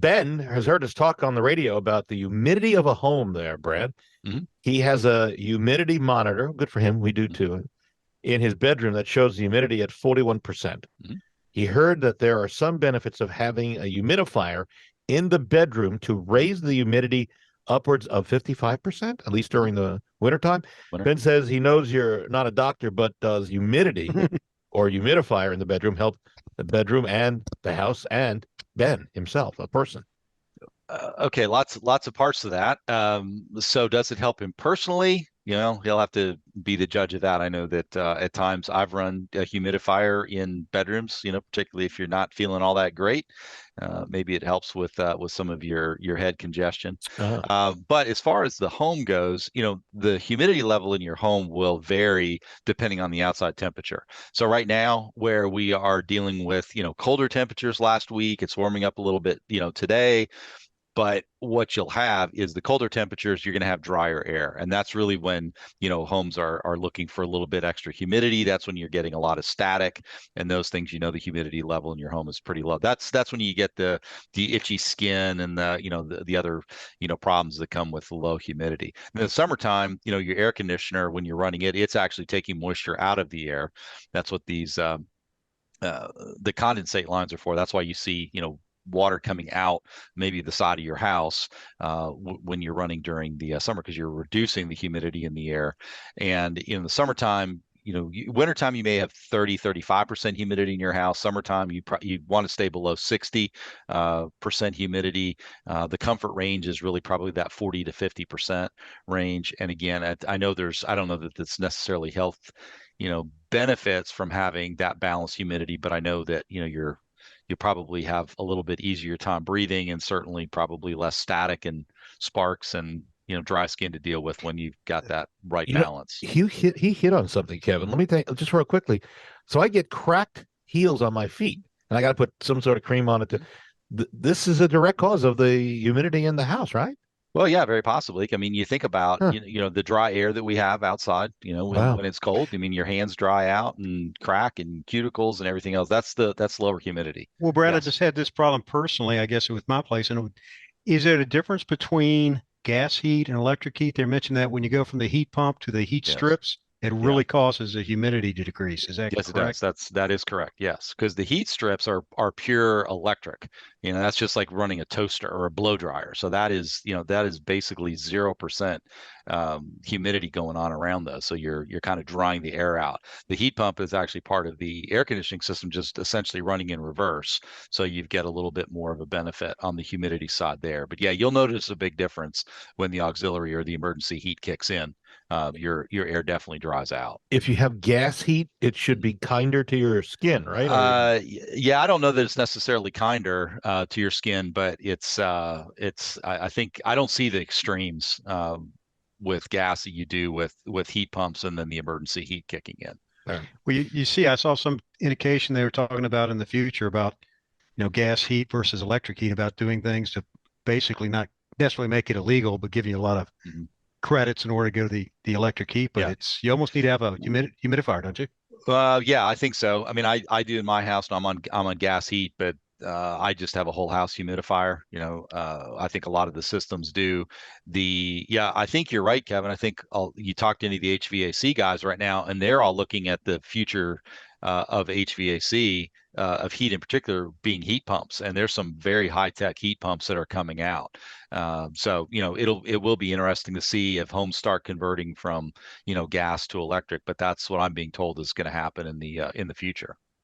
Ben has heard us talk on the radio about the humidity of a home there, Brad. Hmm. He has a humidity monitor. Good for him. We do too. In his bedroom that shows the humidity at 41%. Hmm. He heard that there are some benefits of having a humidifier in the bedroom to raise the humidity upwards of 55%, at least during the wintertime. Winner. Ben says he knows you're not a doctor, but does humidity or humidifier in the bedroom help the bedroom and the house and Ben himself, a person? Okay, lots of parts to that. So does it help him personally? He'll have to be the judge of that. I know that at times I've run a humidifier in bedrooms, particularly if you're not feeling all that great. Maybe it helps with some of your head congestion. Uh, But as far as the home goes, the humidity level in your home will vary depending on the outside temperature. So right now, where we are dealing with, colder temperatures last week, it's warming up a little bit, today. But what you'll have is the colder temperatures, you're going to have drier air. And that's really when, homes are looking for a little bit extra humidity. That's when you're getting a lot of static and those things, the humidity level in your home is pretty low. That's when you get the itchy skin and the other, problems that come with low humidity. In the summertime, your air conditioner, when you're running it, it's actually taking moisture out of the air. That's what the condensate lines are for. That's why you see, water coming out maybe the side of your house when you're running during the summer because you're reducing the humidity in the air. And in the summertime, wintertime, you may have 35% humidity in your house. Summertime, you want to stay below 60% humidity. The comfort range is really probably that 40 to 50% range. And again, I don't know that that's necessarily health, benefits from having that balanced humidity, but I know that, you probably have a little bit easier time breathing and certainly probably less static and sparks and dry skin to deal with when you've got that right you know, balance. he hit on something, Kevin. Let me think just real quickly. So I get cracked heels on my feet, and I got to put some sort of cream on it. This is a direct cause of the humidity in the house, right? Well, yeah, very possibly. I mean, you think about Huh. the dry air that we have outside. When Wow. when it's cold, I mean, your hands dry out and crack and cuticles and everything else. That's lower humidity. Well, Brad, I Yes. just had this problem personally, I guess, with my place. Is there a difference between gas heat and electric heat? They mentioned that when you go from the heat pump to the heat Yes. strips, it Yeah. really causes the humidity to decrease. Is that Yes, it does. correct? That is correct. Yes, because the heat strips are pure electric. That's just like running a toaster or a blow dryer. So that is basically 0% humidity going on around those. So you're kind of drying the air out. The heat pump is actually part of the air conditioning system, just essentially running in reverse. So you get a little bit more of a benefit on the humidity side there. But yeah, you'll notice a big difference when the auxiliary or the emergency heat kicks in. Your air definitely dries out. If you have gas heat, it should be kinder to your skin, right? Yeah, I don't know that it's necessarily kinder to your skin, but I think I don't see the extremes with gas that you do with heat pumps and then the emergency heat kicking in. Well, you see, I saw some indication they were talking about in the future about, gas heat versus electric heat, about doing things to basically not necessarily make it illegal, but giving you a lot of Mhm. credits in order to go to the electric heat. But Yeah. you almost need to have a humidifier, don't you? Yeah, I think so. I mean, I do in my house, and I'm on gas heat, but I just have a whole house humidifier. I think a lot of the systems do. Yeah, I think you're right, Kevin. I think you talk to any of the HVAC guys right now, and they're all looking at the future of HVAC, of heat in particular, being heat pumps, and there's some very high tech heat pumps that are coming out. So it will be interesting to see if homes start converting from gas to electric, but that's what I'm being told is going to happen in the future.